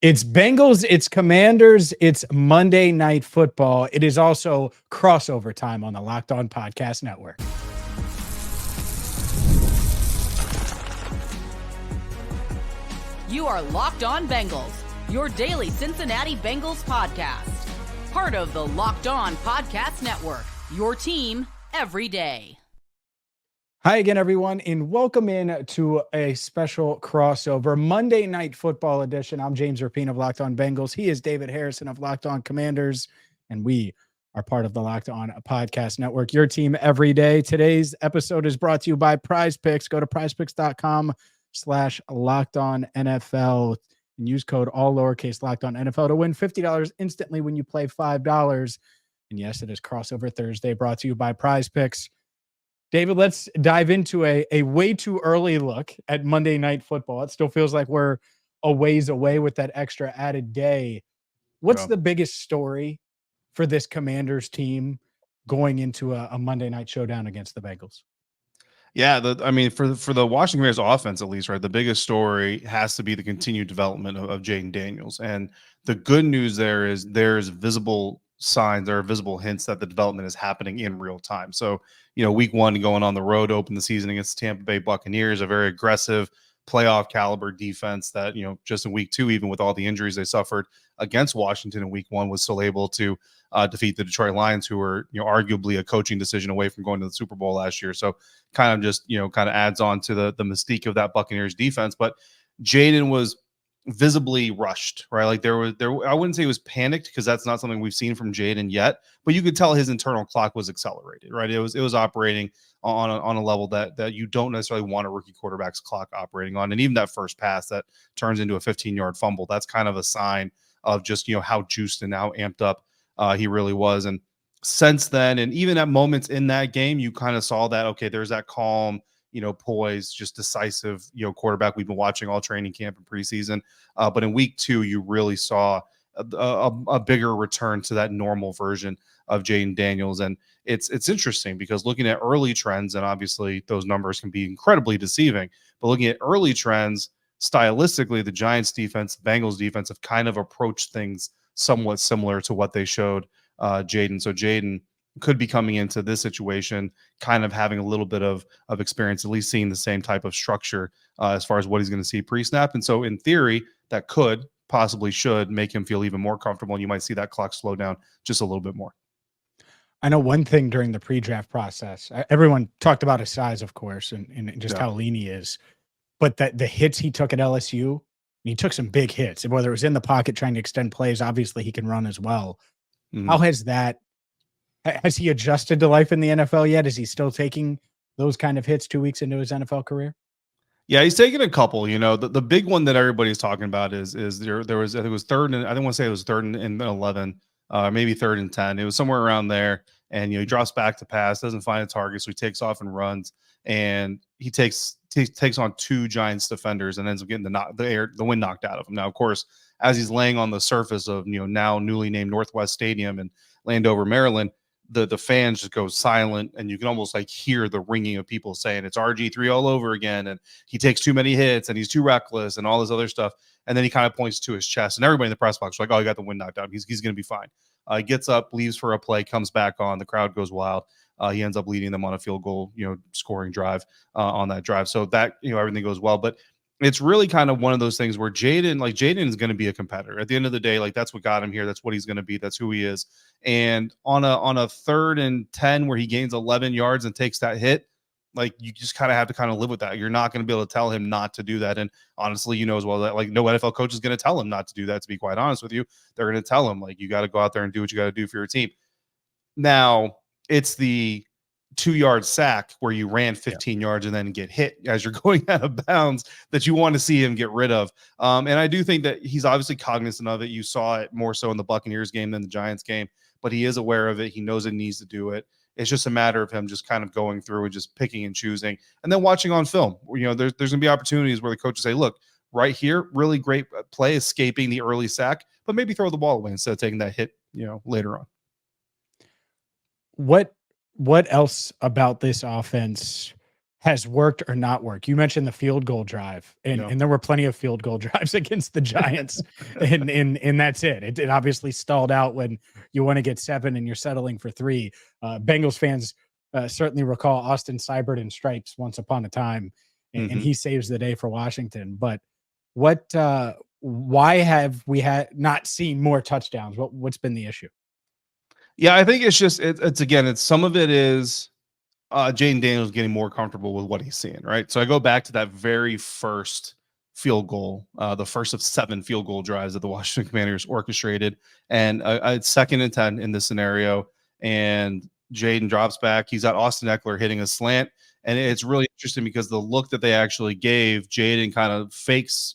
It's Bengals, it's Commanders, it's Monday Night Football. It is also crossover time on the Locked On Podcast Network. You are Locked On Bengals, your daily Cincinnati Bengals podcast. Part of the Locked On Podcast Network, your team every day. Hi again, everyone, and welcome in to a special crossover Monday Night Football edition. I'm James Rapien of Locked On Bengals. He is David Harrison of Locked On Commanders, and we are part of the Locked On Podcast Network, your team every day. Today's episode is brought to you by PrizePicks. Go to prizepicks.com/LockedOnNFL and use code all lowercase LockedOnNFL to win $50 instantly when you play $5. And yes, it is Crossover Thursday, brought to you by PrizePicks. David, let's dive into a way too early look at Monday Night Football. It still feels like we're a ways away with that extra added day. What's the biggest story for this Commanders team going into a Monday night showdown against the Bengals? Yeah, for the Washington Commanders offense, at least, right, the biggest story has to be the continued development of Jayden Daniels. And the good news there is there's visible signs, there are visible hints that the development is happening in real time. So, week one going on the road to open the season against the Tampa Bay Buccaneers, a very aggressive playoff caliber defense that, just in week two, even with all the injuries they suffered against Washington in week one, was still able to defeat the Detroit Lions, who were, arguably a coaching decision away from going to the Super Bowl last year. So kind of just, kind of adds on to the mystique of that Buccaneers defense. But Jayden was visibly rushed, right? Like there I wouldn't say he was panicked, because that's not something we've seen from Jayden yet, but you could tell his internal clock was accelerated, right? It was operating on a level that you don't necessarily want a rookie quarterback's clock operating on. And even that first pass that turns into a 15-yard fumble, that's kind of a sign of just, how juiced and how amped up he really was. And since then, and even at moments in that game, you kind of saw that, okay, there's that calm, poised, just decisive, quarterback we've been watching all training camp and preseason. But in week two, you really saw a bigger return to that normal version of Jayden Daniels. And it's interesting, because looking at early trends, and obviously those numbers can be incredibly deceiving, but looking at early trends, stylistically, the Giants defense, the Bengals defense have kind of approached things somewhat similar to what they showed Jayden. So Jayden could be coming into this situation kind of having a little bit of experience, at least seeing the same type of structure as far as what he's going to see pre-snap. And so in theory, that could possibly should make him feel even more comfortable, and you might see that clock slow down just a little bit more. I know one thing during the pre-draft process, everyone talked about his size, of course, and just how lean he is, but that the hits he took at LSU, he took some big hits, whether it was in the pocket trying to extend plays. Obviously he can run as well. Mm-hmm. How has he adjusted to life in the NFL yet? Is he still taking those kind of hits 2 weeks into his NFL career? Yeah, he's taken a couple. The big one that everybody's talking about is there was, I think it was third and I don't want to say it was third and 11, maybe third and 10. It was somewhere around there. And he drops back to pass, doesn't find a target, so he takes off and runs, and he takes on two Giants defenders and ends up getting the wind knocked out of him. Now, of course, as he's laying on the surface of now newly named Northwest Stadium in Landover, Maryland, the fans just go silent, and you can almost like hear the ringing of people saying it's RG3 all over again, and he takes too many hits, and he's too reckless, and all this other stuff. And then he kind of points to his chest, and everybody in the press box is like, "Oh, he got the wind knocked out. He's going to be fine." He gets up, leaves for a play, comes back on. The crowd goes wild. He ends up leading them on a field goal, scoring drive on that drive. So that, everything goes well. But it's really kind of one of those things where Jayden is going to be a competitor. At the end of the day, like that's what got him here. That's what he's going to be. That's who he is. And on a 3rd and 10 where he gains 11 yards and takes that hit, like you just kind of have to kind of live with that. You're not going to be able to tell him not to do that. And honestly, as well that like no NFL coach is going to tell him not to do that. To be quite honest with you, they're going to tell him like, you got to go out there and do what you got to do for your team. Now it's the 2-yard sack where you ran 15 yards and then get hit as you're going out of bounds that you want to see him get rid of. And I do think that he's obviously cognizant of it. You saw it more so in the Buccaneers game than the Giants game, but he is aware of it. He knows it needs to do it. It's just a matter of him just kind of going through and just picking and choosing, and then watching on film. There's going to be opportunities where the coaches say, look, right here, really great play, escaping the early sack, but maybe throw the ball away instead of taking that hit, later on. What else about this offense has worked or not worked. You mentioned the field goal drive, and there were plenty of field goal drives against the Giants, and that's it. It obviously stalled out when you want to get 7 and you're settling for 3. Bengals fans certainly recall Austin Seibert in stripes once upon a time, and he saves the day for Washington. But why have we not seen more touchdowns? What's been the issue? Yeah, I think it's just it's some of it is Jayden Daniels getting more comfortable with what he's seeing, right? So I go back to that very first field goal, the first of 7 field goal drives that the Washington Commanders orchestrated, and it's 2nd and 10 in this scenario, and Jayden drops back. He's got Austin Eckler hitting a slant, and it's really interesting because the look that they actually gave, Jayden kind of fakes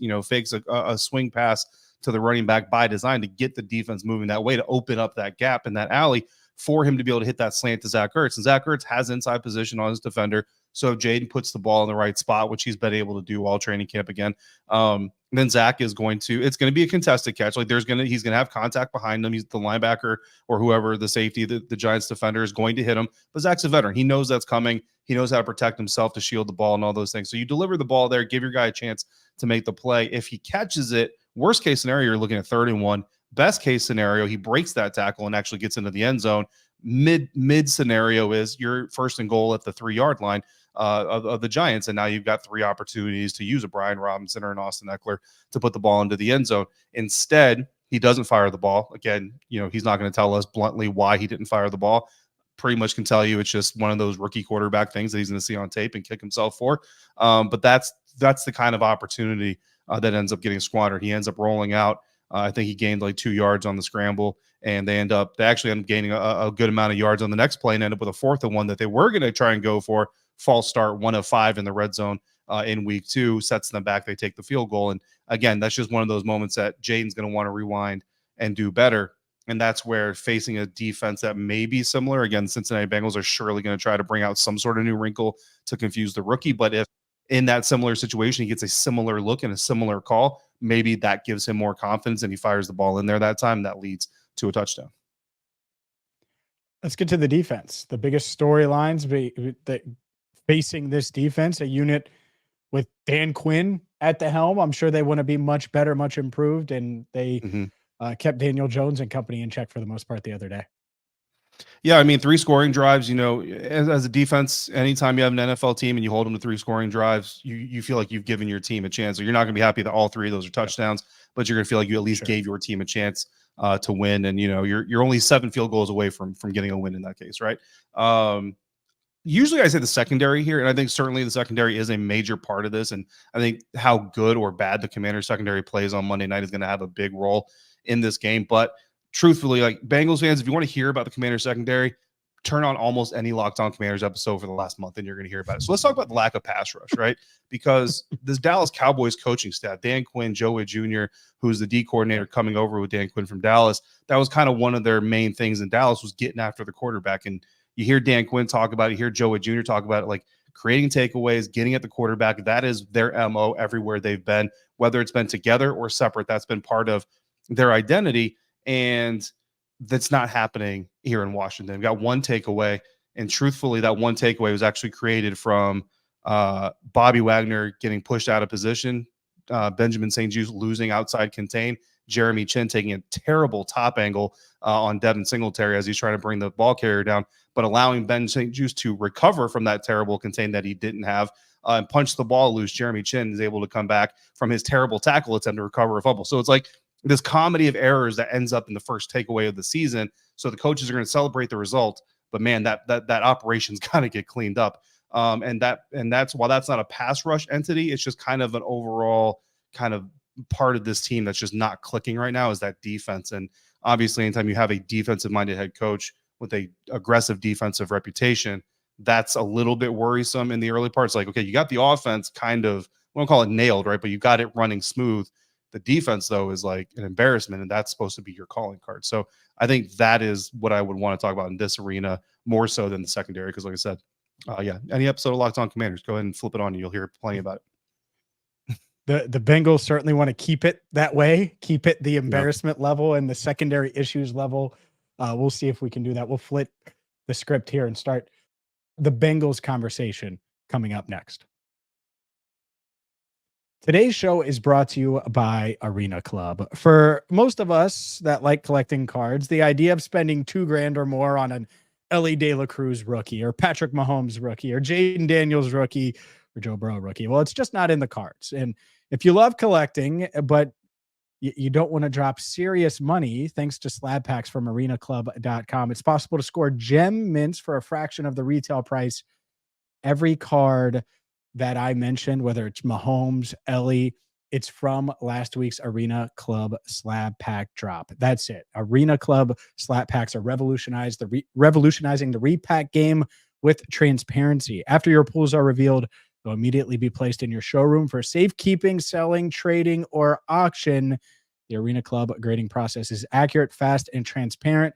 a swing pass to the running back by design to get the defense moving that way, to open up that gap in that alley for him to be able to hit that slant to Zach Ertz. And Zach Ertz has inside position on his defender. So Jayden puts the ball in the right spot, which he's been able to do all training camp again. Then Zach is it's going to be a contested catch. Like he's going to have contact behind him. He's the linebacker or whoever, the safety, the Giants defender is going to hit him. But Zach's a veteran. He knows that's coming. He knows how to protect himself, to shield the ball and all those things. So you deliver the ball there, give your guy a chance to make the play. If he catches it, worst case scenario, you're looking at 3rd and 1. Best case scenario, he breaks that tackle and actually gets into the end zone. Mid scenario is you're 1st and goal at the 3-yard line of the Giants, and now you've got 3 opportunities to use a Brian Robinson or an Austin Eckler to put the ball into the end zone. Instead, he doesn't fire the ball. Again, he's not going to tell us bluntly why he didn't fire the ball. Pretty much can tell you it's just one of those rookie quarterback things that he's going to see on tape and kick himself for. But that's the kind of opportunity that ends up getting squandered. He ends up rolling out. I think he gained like 2 yards on the scramble, and they actually end up gaining a good amount of yards on the next play and end up with a 4th and 1 that they were going to try and go for. False start, 1 of 5 in the red zone in week 2, sets them back. They take the field goal. And again, that's just one of those moments that Jayden's going to want to rewind and do better. And that's where, facing a defense that may be similar, again, Cincinnati Bengals are surely going to try to bring out some sort of new wrinkle to confuse the rookie. But if in that similar situation he gets a similar look and a similar call, maybe that gives him more confidence and he fires the ball in there that time. That leads to a touchdown. Let's get to the defense. The biggest storylines facing this defense, a unit with Dan Quinn at the helm. I'm sure they want to be much better, much improved, and they kept Daniel Jones and company in check for the most part the other day. Yeah, I mean, 3 scoring drives, as a defense, anytime you have an NFL team and you hold them to 3 scoring drives, you feel like you've given your team a chance. So you're not going to be happy that all 3 of those are touchdowns, but you're going to feel like you at least gave your team a chance to win. And, you're only 7 field goals away from getting a win in that case, right? Usually I say the secondary here, and I think certainly the secondary is a major part of this. And I think how good or bad the Commanders secondary plays on Monday night is going to have a big role in this game. But truthfully, like Bengals fans, if you want to hear about the Commanders secondary, turn on almost any Locked On Commanders episode for the last month and you're going to hear about it. So let's talk about the lack of pass rush, right? Because this Dallas Cowboys coaching staff, Dan Quinn, Joe Wood Jr., who's the D coordinator coming over with Dan Quinn from Dallas, that was kind of one of their main things in Dallas, was getting after the quarterback. And you hear Dan Quinn talk about it, you hear Joe Wood Jr. talk about it, like creating takeaways, getting at the quarterback. That is their MO everywhere they've been, whether it's been together or separate. That's been part of their identity. And that's not happening here in Washington. We've got 1 takeaway, and truthfully, that 1 takeaway was actually created from Bobby Wagner getting pushed out of position, Benjamin St-Juste losing outside contain, Jeremy Chin taking a terrible top angle on Devin Singletary as he's trying to bring the ball carrier down, but allowing Ben St-Juste to recover from that terrible contain that he didn't have and punch the ball loose. Jeremy Chin is able to come back from his terrible tackle attempt to recover a fumble. So it's like this comedy of errors that ends up in the first takeaway of the season. So the coaches are going to celebrate the result, but man, that operation's got to get cleaned up. And that's while that's not a pass rush entity, it's just kind of an overall kind of part of this team that's just not clicking right now, is that defense. And obviously, anytime you have a defensive minded head coach with a aggressive defensive reputation, that's a little bit worrisome in the early parts. Like, okay, you got the offense kind of, we don't call it nailed, right? But you got it running smooth. The defense, though, is like an embarrassment, and that's supposed to be your calling card. So I think that is what I would want to talk about in this arena more so than the secondary. Because like I said, any episode of Locked On Commanders, go ahead and flip it on. You'll hear plenty about it. The Bengals certainly want to keep it that way, keep it the embarrassment level and the secondary issues level. We'll see if we can do that. We'll flip the script here and start the Bengals conversation. coming up next. Today's show is brought to you by Arena Club. For most of us that like collecting cards, the idea of spending $2,000 or more on an Ellie De La Cruz rookie or Patrick Mahomes rookie or Jayden Daniels rookie or Joe Burrow rookie, well, it's just not in the cards. And if you love collecting, but you don't want to drop serious money, thanks to slab packs from arenaclub.com, it's possible to score gem mints for a fraction of the retail price. Every card that I mentioned, whether it's Mahomes, Ellie, it's from last week's Arena Club slab pack drop. That's it. Arena Club slab packs are revolutionizing the repack game with transparency. After your pools are revealed, they'll immediately be placed in your showroom for safekeeping, selling, trading, or auction. The Arena Club grading process is accurate, fast, and transparent.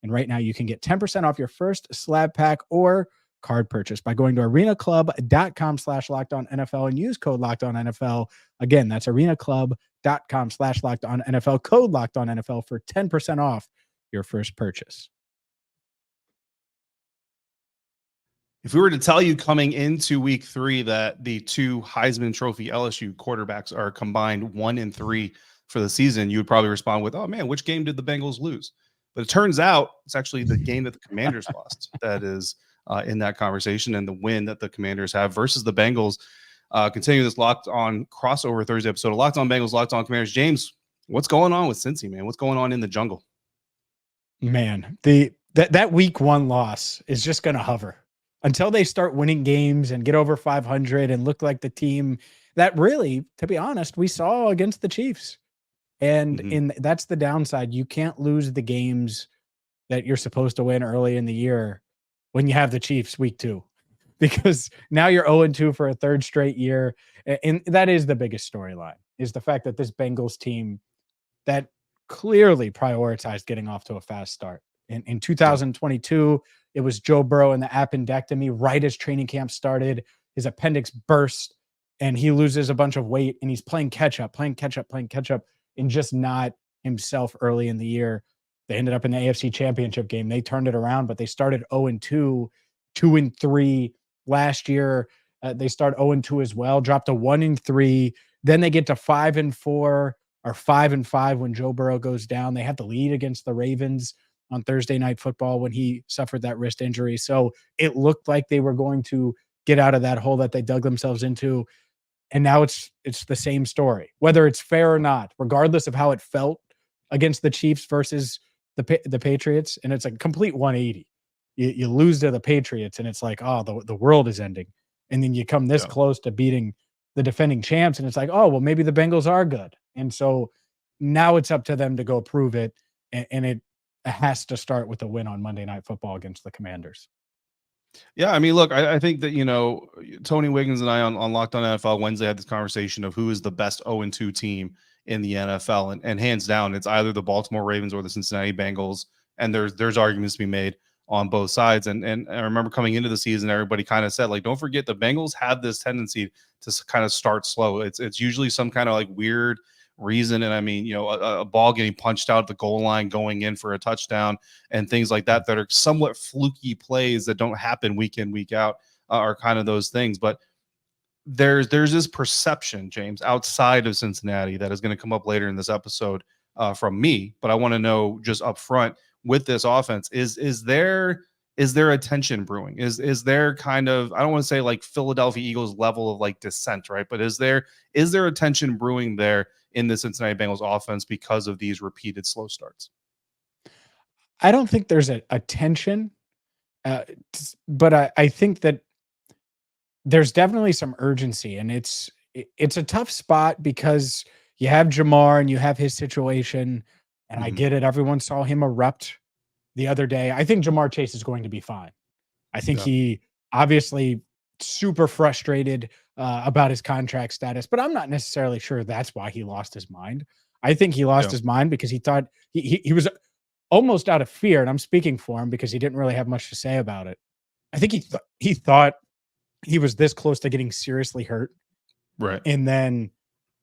And right now you can get 10% off your first slab pack or card purchase by going to arenaclub.com/lockedonnfl and use code LockedOnNFL. Again, that's arenaclub.com/lockedonnfl, code LockedOnNFL for 10% off your first purchase. If we were to tell you coming into week 3 that the 2 Heisman Trophy LSU quarterbacks are combined 1-3 for the season, you would probably respond with, "Oh man, which game did the Bengals lose?" But it turns out it's actually the game that the Commanders lost that is in that conversation, and the win that the Commanders have versus the Bengals. Continuing this Locked On crossover Thursday episode of Locked On Bengals, Locked On Commanders. James, what's going on with Cincy, man? What's going on in the jungle? Man, that week 1 loss is just going to hover until they start winning games and get over 500 and look like the team that really, to be honest, we saw against the Chiefs. And that's the downside. You can't lose the games that you're supposed to win early in the year when you have the Chiefs week 2, because now you're 0-2 for a third straight year. And that is the biggest storyline, is the fact that this Bengals team that clearly prioritized getting off to a fast start. In 2022, it was Joe Burrow and the appendectomy right as training camp started. His appendix burst and he loses a bunch of weight and he's playing catch up, and just not himself early in the year. They ended up in the AFC Championship game. They turned it around, but they started 0-2, 2-3 last year. They start 0-2 as well, dropped to 1-3. Then they get to 5-4 or 5-5 when Joe Burrow goes down. They had the lead against the Ravens on Thursday Night Football when he suffered that wrist injury. So it looked like they were going to get out of that hole that they dug themselves into. And now it's the same story, whether it's fair or not, regardless of how it felt against the Chiefs versus the Patriots. And it's a complete 180. You lose to the Patriots and it's like, oh, the world is ending. And then you come this close to beating the defending champs and it's like, oh, well, maybe the Bengals are good. And so now it's up to them to go prove it. And it has to start with a win on Monday Night Football against the Commanders. Yeah, I mean, look, I think that, Tony Wiggins and I on Locked On NFL Wednesday had this conversation of who is the best 0-2 team in the NFL. And hands down, it's either the Baltimore Ravens or the Cincinnati Bengals. And there's arguments to be made on both sides. And I remember coming into the season, everybody kind of said, like, don't forget the Bengals have this tendency to kind of start slow. It's usually some kind of like weird reason. And I mean, a ball getting punched out at the goal line, going in for a touchdown and things like that are somewhat fluky plays that don't happen week in, week out are kind of those things. But there's this perception, James, outside of Cincinnati that is going to come up later in this episode from me. But I want to know just up front with this offense, is there a tension brewing? Is there kind of, I don't want to say like Philadelphia Eagles level of like dissent, right? But is there a tension brewing there in the Cincinnati Bengals offense because of these repeated slow starts? I don't think there's a tension, but I think that there's definitely some urgency, and it's a tough spot because you have Jamar and you have his situation, and I get it. Everyone saw him erupt the other day. I think Jamar Chase is going to be fine. I think he obviously super frustrated about his contract status, but I'm not necessarily sure that's why he lost his mind. I think he lost his mind because he thought he was almost out of fear, and I'm speaking for him because he didn't really have much to say about it. I think he thought he was this close to getting seriously hurt. Right. And then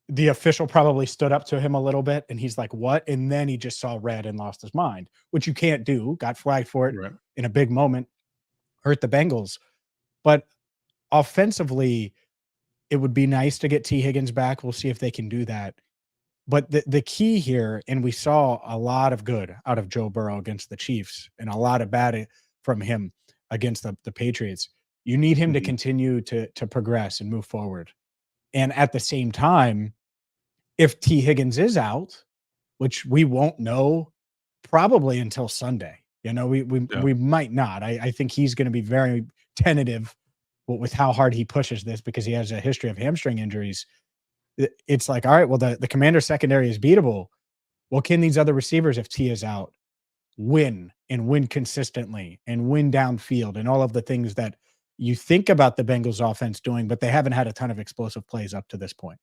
the official probably stood up to him a little bit and he's like, what? And then he just saw red and lost his mind, which you can't do. Got flagged for it in a big moment, hurt the Bengals. But offensively, it would be nice to get T. Higgins back. We'll see if they can do that. But the key here, and we saw a lot of good out of Joe Burrow against the Chiefs and a lot of bad from him against the Patriots. You need him to continue to progress and move forward. And at the same time, if T. Higgins is out, which we won't know probably until Sunday, we might not. I think he's going to be very tentative with how hard he pushes this because he has a history of hamstring injuries. It's like, all right, well, the Commander secondary is beatable. Well, can these other receivers, if T is out, win and win consistently and win downfield and all of the things that you think about the Bengals offense doing, but they haven't had a ton of explosive plays up to this point.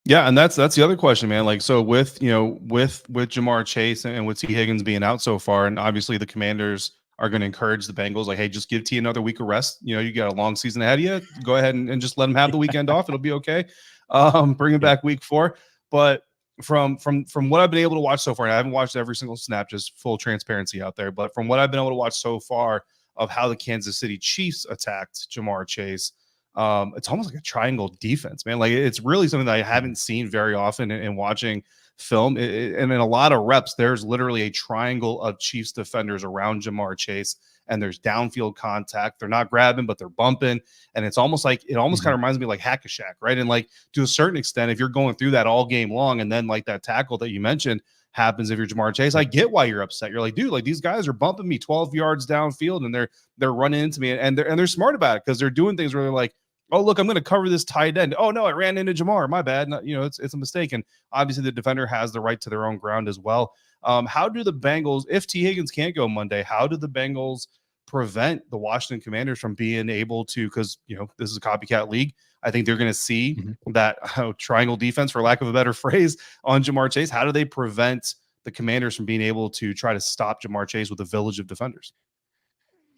Yeah, and that's the other question, man. Like, so with Jamar Chase and with T. Higgins being out so far, and obviously the Commanders are going to encourage the Bengals, like, hey, just give T another week of rest. You got a long season ahead of you. Go ahead and just let him have the weekend off. It'll be okay. Bring him back week 4. But from what I've been able to watch so far, and I haven't watched every single snap, just full transparency out there, but from what I've been able to watch so far of how the Kansas City Chiefs attacked Jamar Chase, it's almost like a triangle defense, man. Like, it's really something that I haven't seen very often in watching film. And in a lot of reps, there's literally a triangle of Chiefs defenders around Jamar Chase, and there's downfield contact. They're not grabbing, but they're bumping. And it's almost like, kind of reminds me like Hack-a-Shack, right? And like, to a certain extent, if you're going through that all game long, and then like that tackle that you mentioned happens if you're Jamar Chase, I get why you're upset. You're like, dude, like, these guys are bumping me 12 yards downfield, and they're running into me, and they're smart about it because they're doing things where they're like, oh, look, I'm going to cover this tight end. Oh, no, I ran into Jamar. My bad. It's a mistake. And obviously the defender has the right to their own ground as well. How do the Bengals, if T. Higgins can't go Monday, how do the Bengals prevent the Washington Commanders from being able to, because, this is a copycat league. I think they're going to see that triangle defense, for lack of a better phrase, on Jamar Chase. How do they prevent the Commanders from being able to try to stop Jamar Chase with a village of defenders?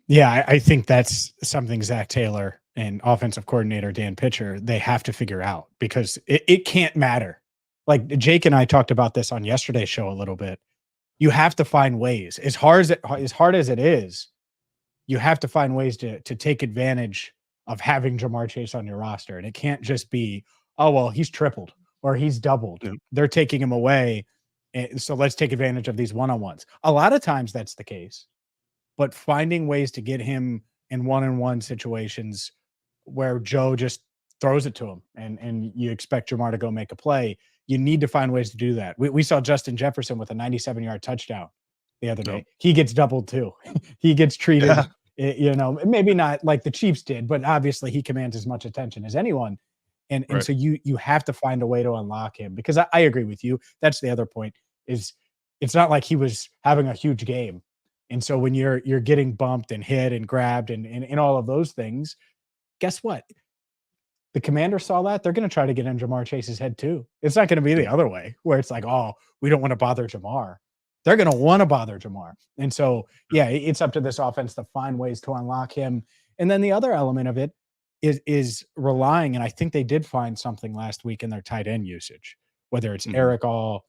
Yeah, I think that's something Zach Taylor and offensive coordinator Dan Pitcher, they have to figure out, because it can't matter. Like, Jake and I talked about this on yesterday's show a little bit. You have to find ways, as hard as it is, you have to find ways to take advantage of having Jamar Chase on your roster. And it can't just be, oh, well, he's tripled or he's doubled. Yeah. They're taking him away. So let's take advantage of these one-on-ones. A lot of times that's the case, but finding ways to get him in one-on-one situations where Joe just throws it to him and you expect Jamar to go make a play, you need to find ways to do that. We saw Justin Jefferson with a 97-yard touchdown the other day. He gets doubled too. He gets treated, maybe not like the Chiefs did, but obviously he commands as much attention as anyone. And so you have to find a way to unlock him, because I agree with you. That's the other point, is it's not like he was having a huge game. And so when you're getting bumped and hit and grabbed and all of those things, guess what? The Commanders saw that. They're going to try to get in Jamar Chase's head too. It's not going to be the other way where it's like, oh, we don't want to bother Jamar. They're going to want to bother Jamar. And so, yeah, it's up to this offense to find ways to unlock him. And then the other element of it is relying, and I think they did find something last week in their tight end usage, whether it's Eric All,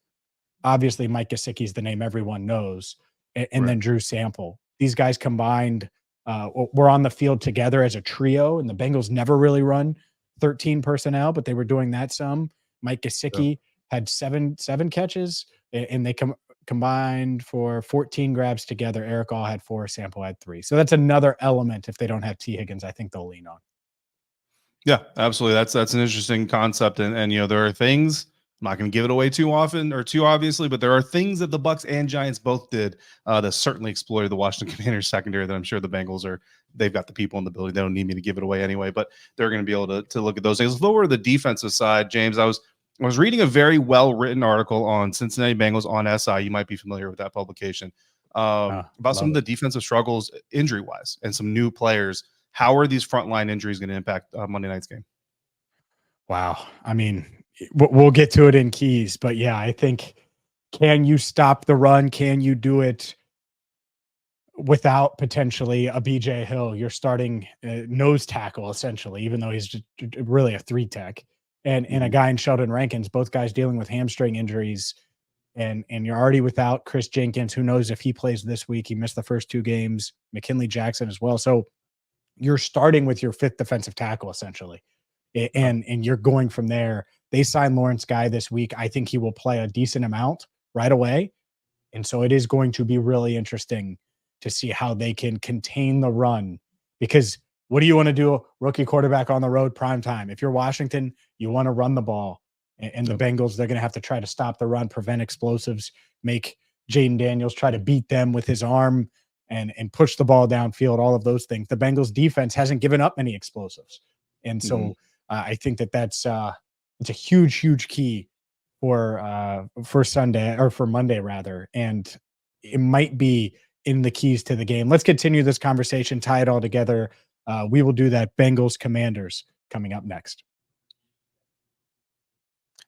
obviously Mike Gesicki's the name everyone knows, and then Drew Sample. These guys combined were on the field together as a trio, and the Bengals never really run 13 personnel, but they were doing that some. Mike Gesicki had seven catches, and they combined for 14 grabs together. Eric All had 4, Sample had 3. So that's another element. If they don't have T. Higgins, I think they'll lean on. Yeah, absolutely. That's an interesting concept. And there are things, I'm not going to give it away too often or too obviously, but there are things that the Bucs and Giants both did that certainly exploited the Washington Commanders secondary that I'm sure the Bengals they've got the people in the building. They don't need me to give it away anyway, but they're going to be able to look at those things. Let's lower the defensive side, James. I was reading a very well-written article on Cincinnati Bengals on SI. You might be familiar with that publication about some of the defensive struggles injury-wise and some new players. How are these frontline injuries going to impact Monday night's game? Wow. I mean, we'll get to it in keys, but yeah, I think, can you stop the run? Can you do it without potentially a BJ Hill? You're starting nose tackle, essentially, even though he's just really a 3-tech, and a guy in Sheldon Rankins, both guys dealing with hamstring injuries, and you're already without Chris Jenkins. Who knows if he plays this week? He missed the first 2 games. McKinley Jackson as well. So you're starting with your fifth defensive tackle essentially, and you're going from there. They signed Lawrence Guy this week. I think he will play a decent amount right away, and so it is going to be really interesting to see how they can contain the run. Because what do you want to do, rookie quarterback on the road, prime time? If you're Washington, you want to run the ball, and the Bengals, they're going to have to try to stop the run, prevent explosives, make Jayden Daniels try to beat them with his arm and push the ball downfield, all of those things. The Bengals defense hasn't given up many explosives. And so I think that's it's a huge, huge key for Sunday, or for Monday rather. And it might be in the keys to the game. Let's continue this conversation, tie it all together. We will do that. Bengals Commanders coming up next.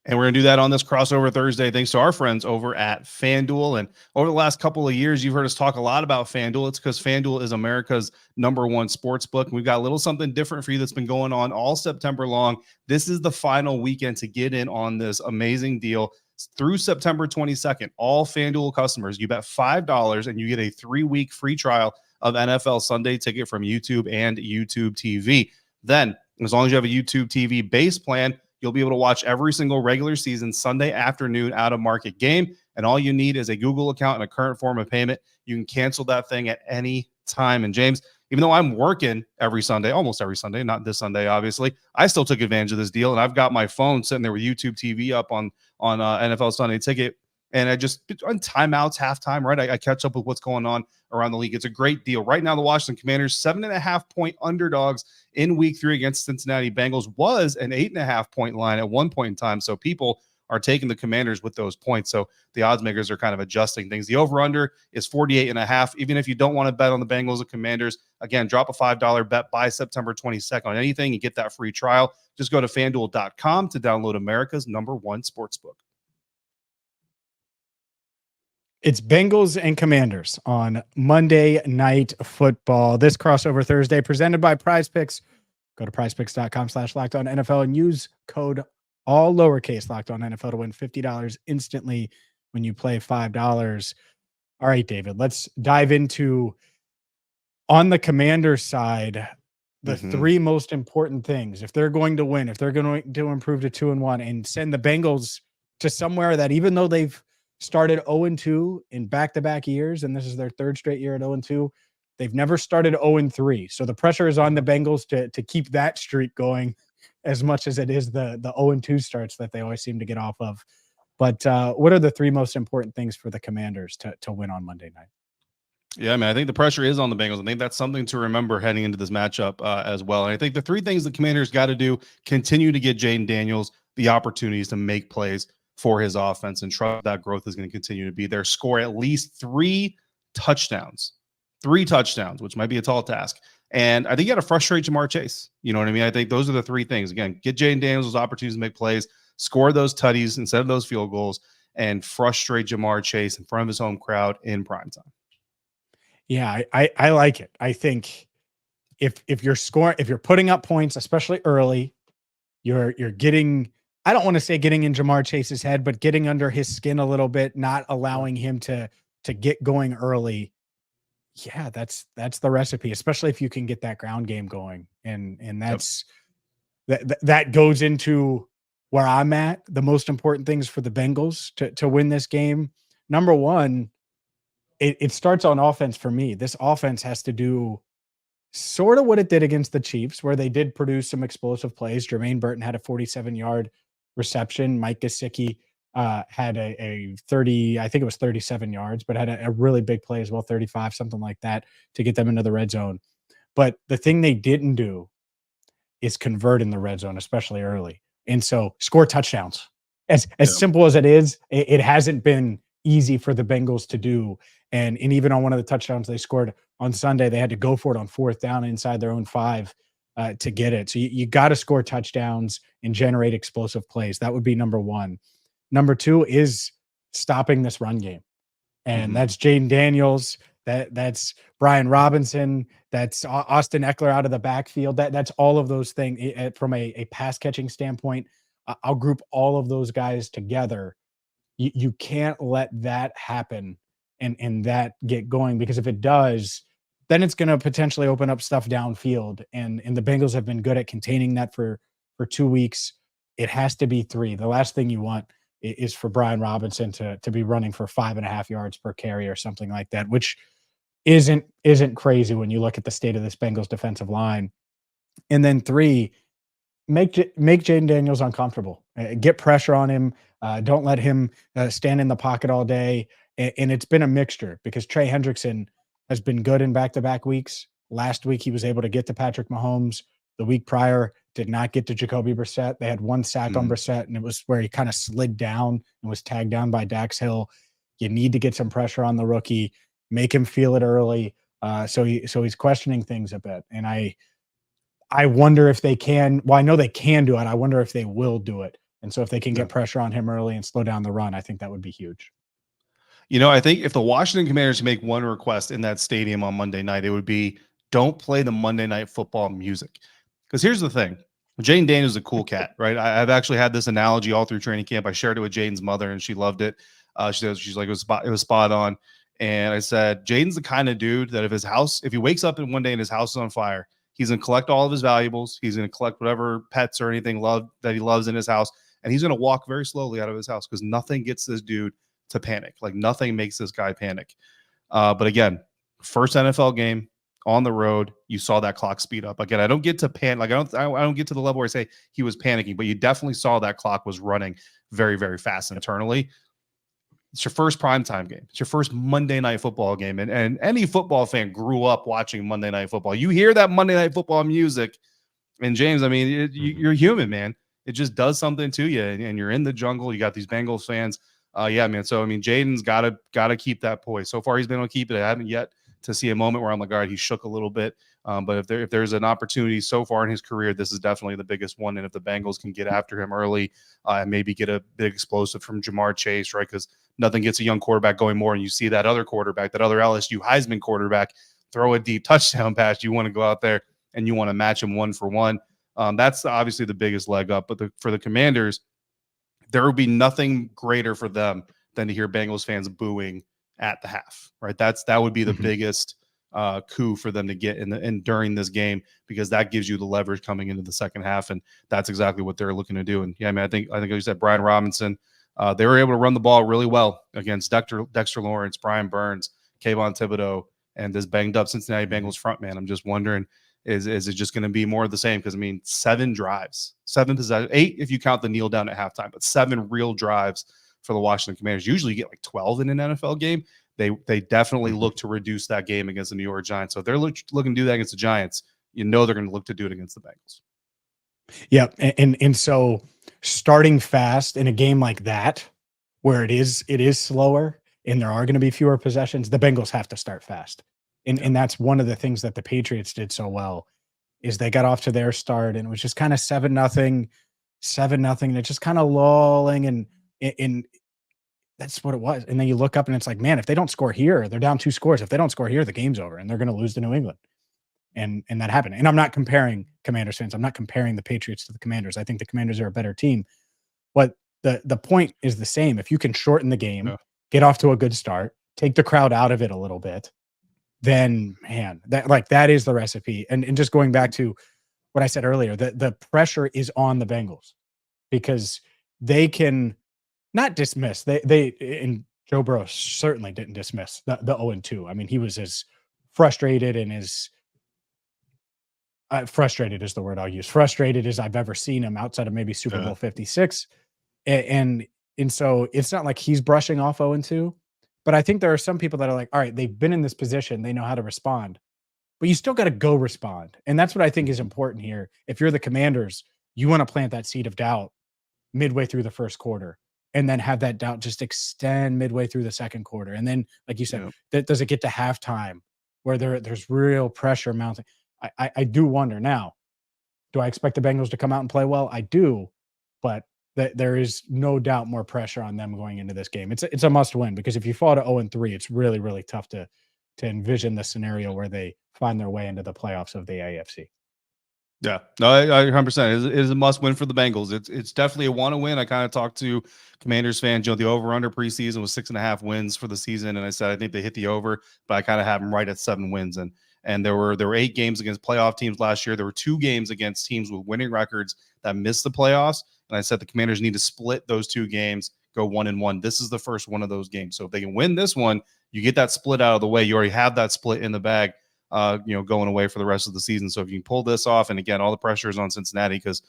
And we're going to do that on this crossover Thursday, thanks to our friends over at FanDuel. And over the last couple of years, you've heard us talk a lot about FanDuel. It's because FanDuel is America's #1 sports book. And we've got a little something different for you that's been going on all September long. This is the final weekend to get in on this amazing deal. Through September 22nd, all FanDuel customers, you bet $5 and you get a 3-week free trial of NFL Sunday Ticket from YouTube and YouTube TV. Then, as long as you have a YouTube TV base plan, you'll be able to watch every single regular season Sunday afternoon out-of-market game, and all you need is a Google account and a current form of payment. You can cancel that thing at any time. And James, even though I'm working every Sunday, almost every Sunday, not this Sunday, obviously, I still took advantage of this deal, and I've got my phone sitting there with YouTube TV up on NFL Sunday Ticket, and I just, on timeouts, halftime, right, I catch up with what's going on around the league. It's a great deal. Right now, the Washington Commanders, 7.5-point underdogs in week 3 against Cincinnati Bengals, was an 8.5-point line at one point in time. So people are taking the Commanders with those points. So the odds makers are kind of adjusting things. The over-under is 48.5. Even if you don't want to bet on the Bengals or Commanders, again, drop a $5 bet by September 22nd on anything. You get that free trial. Just go to FanDuel.com to download America's #1 sportsbook. It's Bengals and Commanders on Monday Night Football. This crossover Thursday presented by PrizePicks. Go to prizepicks.com/LockedOnNFL and use code all lowercase LockedOnNFL to win $50 instantly when you play $5. All right, David, let's dive into, on the Commanders side, the 3 most important things. If they're going to win, if they're going to improve to 2-1 and send the Bengals to somewhere that, even though they've started 0-2 in back-to-back years, and this is their 3rd straight year at 0-2, they've never started 0-3. So the pressure is on the Bengals to keep that streak going as much as it is the 0-2 starts that they always seem to get off of. But what are the 3 most important things for the Commanders to win on Monday night? Yeah, I mean, I think the pressure is on the Bengals. I think that's something to remember heading into this matchup as well. And I think the 3 things the Commanders got to do: continue to get Jayden Daniels the opportunities to make plays for his offense, and trust that growth is going to continue to be there. Score at least 3 touchdowns, which might be a tall task. And I think you got to frustrate Ja'Marr Chase. You know what I mean? I think those are the 3 things. Again, get Jayden Daniels those opportunities to make plays, score those tutties instead of those field goals, and frustrate Ja'Marr Chase in front of his home crowd in prime time. Yeah, I like it. I think if you're scoring, if you're putting up points, especially early, you're getting, I don't want to say getting in Ja'Marr Chase's head, but getting under his skin a little bit, not allowing him to get going early. Yeah, that's the recipe, especially if you can get that ground game going. And that's that goes into where I'm at. The most important things for the Bengals to win this game. Number 1, it starts on offense for me. This offense has to do sort of what it did against the Chiefs, where they did produce some explosive plays. Jermaine Burton had a 47-yard reception. Mike Gesicki had a 30, I think it was 37 yards, but had a really big play as well, 35, something like that, to get them into the red zone. But the thing they didn't do is convert in the red zone, especially early. And so score touchdowns. As simple as it is, it hasn't been easy for the Bengals to do. And even on one of the touchdowns they scored on Sunday, they had to go for it on 4th down inside their own 5 to get it. So you got to score touchdowns and generate explosive plays. That would be number 1. Number 2 is stopping this run game. And that's Jayden Daniels. That's Brian Robinson. That's Austin Eckler out of the backfield. That's all of those things from a pass catching standpoint. I'll group all of those guys together. You can't let that happen and that get going, because if it does, then it's going to potentially open up stuff downfield. And the Bengals have been good at containing that for 2 weeks. It has to be 3. The last thing you want is for Brian Robinson to be running for 5.5 yards per carry or something like that, which isn't crazy when you look at the state of this Bengals defensive line. And then 3, make Jayden Daniels uncomfortable. Get pressure on him. Don't let him stand in the pocket all day. And it's been a mixture because Trey Hendrickson has been good in back-to-back weeks. Last week, he was able to get to Patrick Mahomes. The week prior, did not get to Jacoby Brissett. They had 1 sack on Brissett, and it was where he kind of slid down and was tagged down by Dax Hill. You need to get some pressure on the rookie, make him feel it early. So he's questioning things a bit. And I wonder if they can. Well, I know they can do it. I wonder if they will do it. And so if they can get pressure on him early and slow down the run, I think that would be huge. I think if the Washington Commanders make one request in that stadium on Monday night, it would be don't play the Monday Night Football music. Because here's the thing. Jayden Daniels is a cool cat, right? I've actually had this analogy all through training camp. I shared it with Jayden's mother, and she loved it. She's like, it was spot on. And I said, Jayden's the kind of dude that if he wakes up in one day and his house is on fire, he's going to collect all of his valuables. He's going to collect whatever pets or anything that he loves in his house. And he's going to walk very slowly out of his house because nothing gets this dude to panic. Like nothing makes this guy panic. But again, first NFL game on the road, you saw that clock speed up. Again, I don't get to panic. Like I don't get to the level where I say he was panicking, but you definitely saw that clock was running very, very fast internally. It's your first primetime game. It's your first Monday Night Football game. And any football fan grew up watching Monday Night Football. You hear that Monday Night Football music. And James, I mean, you're human, man. It just does something to you. And you're in the jungle. You got these Bengals fans. Yeah, man. So, I mean, Jayden's got to keep that poise. So far, he's been able to keep it. I haven't yet to see a moment where I'm like, all right, he shook a little bit. But if there's an opportunity so far in his career, this is definitely the biggest one. And if the Bengals can get after him early and maybe get a big explosive from Jamar Chase, right? Because nothing gets a young quarterback going more. And you see that other quarterback, that other LSU Heisman quarterback, throw a deep touchdown pass. You want to go out there and you want to match him 1-for-1. That's obviously the biggest leg up. But for the Commanders, there would be nothing greater for them than to hear Bengals fans booing at the half, right? That would be the biggest coup for them to get during this game, because that gives you the leverage coming into the second half, and that's exactly what they're looking to do. And yeah, I mean, I think like you said, Brian Robinson, they were able to run the ball really well against Dexter Lawrence, Brian Burns, Kayvon Thibodeau, and this banged up Cincinnati Bengals front man. I'm just wondering, is it just going to be more of the same? Because I mean, 7 drives, 7 possessions, 8 if you count the kneel down at halftime, but 7 real drives for the Washington Commanders. Usually you get like 12 in an NFL game. They definitely look to reduce that game against the New York Giants. So if they're looking to do that against the Giants, you know they're going to look to do it against the Bengals. Yeah, and so starting fast in a game like that, where it is slower and there are going to be fewer possessions, the Bengals have to start fast. And that's one of the things that the Patriots did so well, is they got off to their start and it was just kind of 7-0, and it's just kind of lulling, and that's what it was. And then you look up and it's like, man, if they don't score here, they're down 2 scores. If they don't score here, the game's over and they're going to lose to New England. And that happened. And I'm not comparing Commanders fans. I'm not comparing the Patriots to the Commanders. I think the Commanders are a better team. But the point is the same. If you can shorten the game, get off to a good start, take the crowd out of it a little bit, then man, that is the recipe. And just going back to what I said earlier, the pressure is on the Bengals, because they can not dismiss. And Joe Burrow certainly didn't dismiss the 0-2. I mean, he was as frustrated and as frustrated is the word I'll use. Frustrated as I've ever seen him, outside of maybe Super Bowl 56. And so it's not like he's brushing off 0-2, but I think there are some people that are like, all right, they've been in this position, they know how to respond, but you still got to go respond. And that's what I think is important here. If you're the Commanders, you want to plant that seed of doubt midway through the first quarter, and then have that doubt just extend midway through the second quarter. And then, like you said, does it get to halftime where there's real pressure mounting? I do wonder now, do I expect the Bengals to come out and play well? I do, but there is no doubt more pressure on them going into this game. It's a must win, because if you fall to 0-3, it's really, really tough to envision the scenario where they find their way into the playoffs of the AFC. Yeah, no, I 100%. It is a must win for the Bengals. It's definitely a want to win. I kind of talked to Commanders fans. The over under preseason was 6.5 wins for the season, and I said I think they hit the over, but I kind of have them right at 7 wins. And And there were 8 games against playoff teams last year. There were 2 games against teams with winning records that missed the playoffs. And I said the Commanders need to split those 2 games, go 1-1. This is the first one of those games. So if they can win this one, you get that split out of the way. You already have that split in the bag, going away for the rest of the season. So if you can pull this off, and again, all the pressure is on Cincinnati because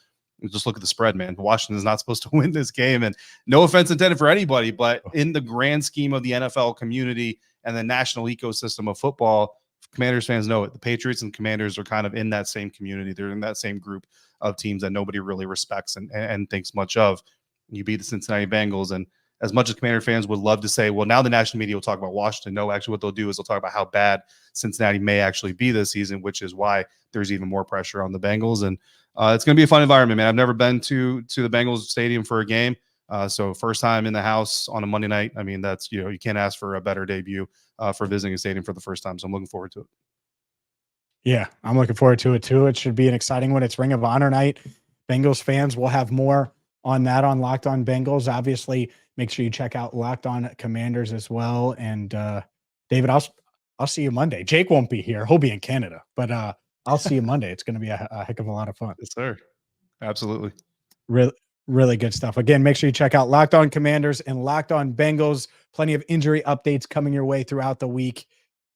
just look at the spread, man. Washington is not supposed to win this game. And no offense intended for anybody, but in the grand scheme of the NFL community and the national ecosystem of football, Commanders fans know it. The Patriots and Commanders are kind of in that same community. They're in that same group of teams that nobody really respects and thinks much of. You beat the Cincinnati Bengals, and as much as Commander fans would love to say, well, now the national media will talk about Washington. No, actually what they'll do is they'll talk about how bad Cincinnati may actually be this season, which is why there's even more pressure on the Bengals. And it's going to be a fun environment, man. I've never been to the Bengals stadium for a game. So first time in the house on a Monday night. I mean, that's, you can't ask for a better debut for visiting a stadium for the first time. So I'm looking forward to it. Yeah, I'm looking forward to it too. It should be an exciting one. It's Ring of Honor night. Bengals fans will have more on that on Locked On Bengals. Obviously, make sure you check out Locked On Commanders as well. And David, I'll see you Monday. Jake won't be here. He'll be in Canada, but I'll see you Monday. It's going to be a heck of a lot of fun. Yes, sir. Absolutely. Really good stuff. Again, make sure you check out Locked On Commanders and Locked On Bengals. Plenty of injury updates coming your way throughout the week.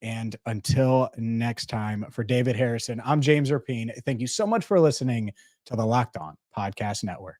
And until next time, for David Harrison, I'm James Rapien. Thank you so much for listening to the Locked On Podcast Network.